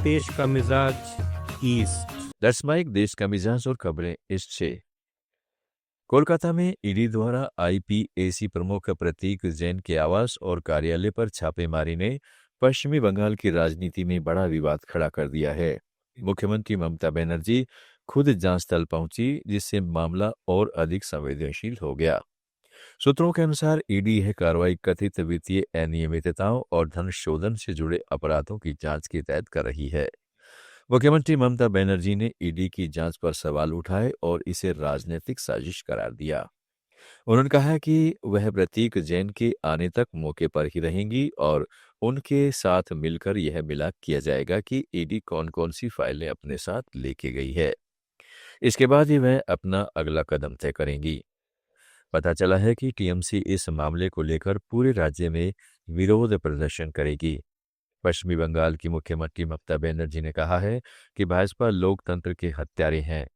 देश का मिजाज ईस्ट। दैट्स माइक देश का मिजाज और खबरें ईस्ट से। कोलकाता में ईडी द्वारा आईपीएसी प्रमुख प्रतीक जैन के आवास और कार्यालय पर छापेमारी ने पश्चिमी बंगाल की राजनीति में बड़ा विवाद खड़ा कर दिया है। मुख्यमंत्री ममता बनर्जी खुद जांच स्थल पहुंची, जिससे मामला और अधिक संवेदनशील हो गया। सूत्रों के अनुसार ईडी यह कार्रवाई कथित वित्तीय अनियमितताओं और धन शोधन से जुड़े अपराधों की जांच के तहत कर रही है। मुख्यमंत्री ममता बनर्जी ने ईडी की जांच पर सवाल उठाए और इसे राजनीतिक साजिश करार दिया। उन्होंने कहा कि वह प्रतीक जैन के आने तक मौके पर ही रहेंगी और उनके साथ मिलकर यह मिलान किया जाएगा कि ईडी कौन कौन सी फाइलें अपने साथ लेके गई है। इसके बाद ही वह अपना अगला कदम तय करेंगी। पता चला है कि टीएमसी इस मामले को लेकर पूरे राज्य में विरोध प्रदर्शन करेगी। पश्चिमी बंगाल की मुख्यमंत्री ममता बनर्जी ने कहा है कि भाजपा लोकतंत्र के हत्यारे हैं।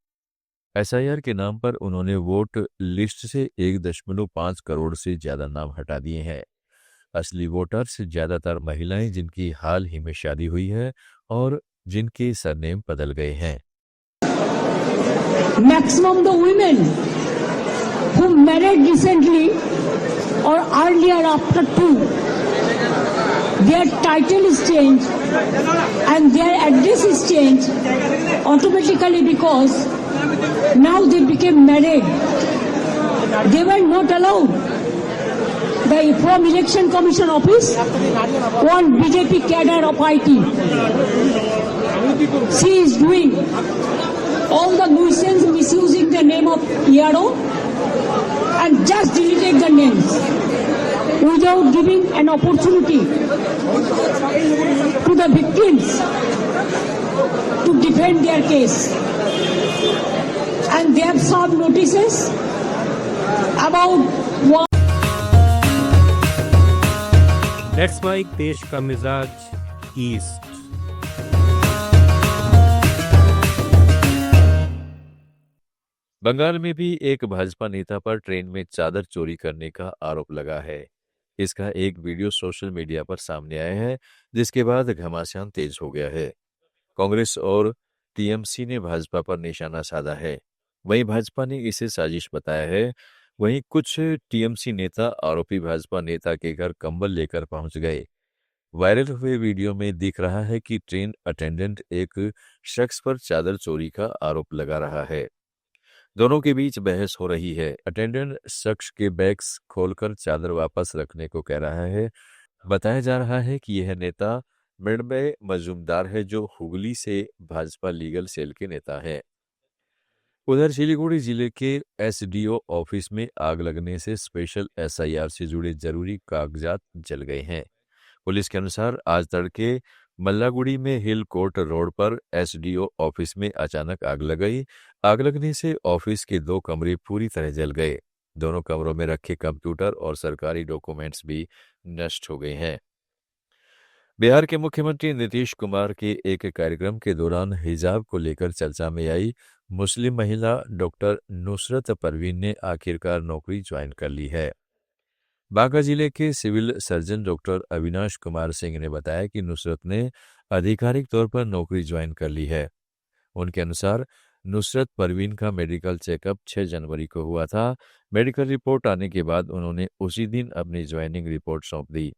एसआईआर के नाम पर उन्होंने वोट लिस्ट से 1.5 करोड़ से ज्यादा नाम हटा दिए हैं। असली वोटर्स ज्यादातर महिलाएं जिनकी हाल ही में शादी हुई है और जिनके सरनेम बदल गए हैं। Maximum the women who married recently or earlier after 2, their title is changed and their address is changed automatically because now they became married. They were not allowed. From Election Commission office, one BJP cadre of IT, she is doing all the nuisance misusing the name of ERO and just deleted the names without giving an opportunity to the victims to defend their case. And they have served notices about what. That's mic देश का मिजाज east. Bengal में भी एक भाजपा नेता पर train में चादर चोरी करने का आरोप लगा है। इसका एक वीडियो सोशल मीडिया पर सामने आया है, जिसके बाद घमासान तेज हो गया है। कांग्रेस और टीएमसी ने भाजपा पर निशाना साधा है। वहीं भाजपा ने इसे साजिश बताया है। वहीं कुछ टीएमसी नेता आरोपी भाजपा नेता के घर कंबल लेकर पहुंच गए। वायरल हुए वीडियो में दिख रहा है कि ट्रेन अटेंडेंट एक शख्स पर चादर चोरी का आरोप लगा रहा है। दोनों के बीच बहस हो रही है। अटेंडेंट शख्स के बैग्स खोलकर चादर वापस रखने को कह रहा है। बताया जा रहा है कि यह नेता मृण्मय मजूमदार है, जो हुगली से भाजपा लीगल सेल के नेता है। उधर सिलीगुड़ी जिले के एसडीओ ऑफिस में आग लगने से स्पेशल एसआईआर से जुड़े जरूरी कागजात जल गए हैं। पुलिस के अनुसार आज तड़के मल्लागुड़ी में हिल कोर्ट रोड पर एसडीओ ऑफिस में अचानक आग लग गई। आग लगने से ऑफिस के 2 कमरे पूरी तरह जल गए। दोनों कमरों में रखे कंप्यूटर और सरकारी डॉक्यूमेंट्स भी नष्ट हो गए हैं। बिहार के मुख्यमंत्री नीतीश कुमार के एक कार्यक्रम के दौरान हिजाब को लेकर चर्चा में आई मुस्लिम महिला डॉक्टर नुसरत परवीन ने आखिरकार नौकरी ज्वाइन कर ली है। बांका जिले के civil surgeon doctor Avinash Kumar Singh ने बताया कि नुसरत ने आधिकारिक तौर पर नौकरी ज्वाइन कर ली है। उनके अनुसार नुसरत परवीन का मेडिकल चेकअप 6 जनवरी को हुआ था। मेडिकल रिपोर्ट आने के बाद उन्होंने उसी दिन अपनी ज्वाइनिंग रिपोर्ट सौंप दी।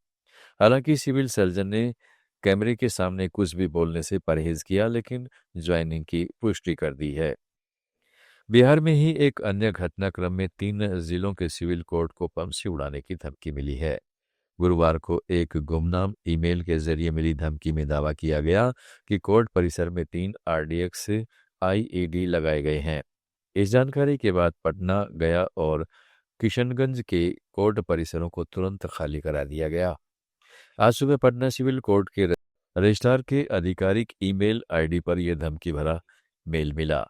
हालांकि सिविल सर्जन ने कैमरे के सामने कुछ भी बोलने से परहेज किया, लेकिन ज्वाइनिंग की पुष्टि कर दी है। बिहार में ही एक अन्य घटनाक्रम में 3 जिलों के सिविल कोर्ट को बम से उड़ाने की धमकी मिली है। गुरुवार को एक गुमनाम ईमेल के जरिए मिली धमकी में दावा किया गया कि कोर्ट परिसर में 3 आरडीएक्स आईईडी लगाए गए हैं। इस जानकारी के बाद पटना, गया और किशनगंज के कोर्ट परिसरों को तुरंत खाली करा दिया गया। आज सुबह पटना सिविल कोर्ट के रजिस्ट्रार के आधिकारिक ईमेल आईडी पर यह धमकी भरा मेल मिला।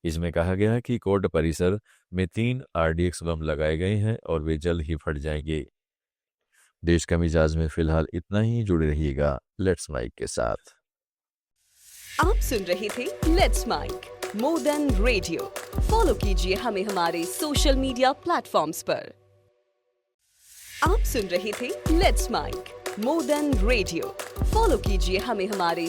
इसमें कहा गया कि कोर्ट परिसर में 3 आरडीएक्स बम लगाए गए हैं और वे जल्द ही फट जाएंगे। देश का मिजाज में फिलहाल इतना ही। जुड़े रहिएगा लेट्स माइक के साथ। आप सुन रहे थे let's mic more than radio. Follow कीजिए हमें हमारे सोशल मीडिया प्लेटफॉर्म्स पर। आप सुन रहे थे let's mic more than radio. Follow कीजिए हमें हमारे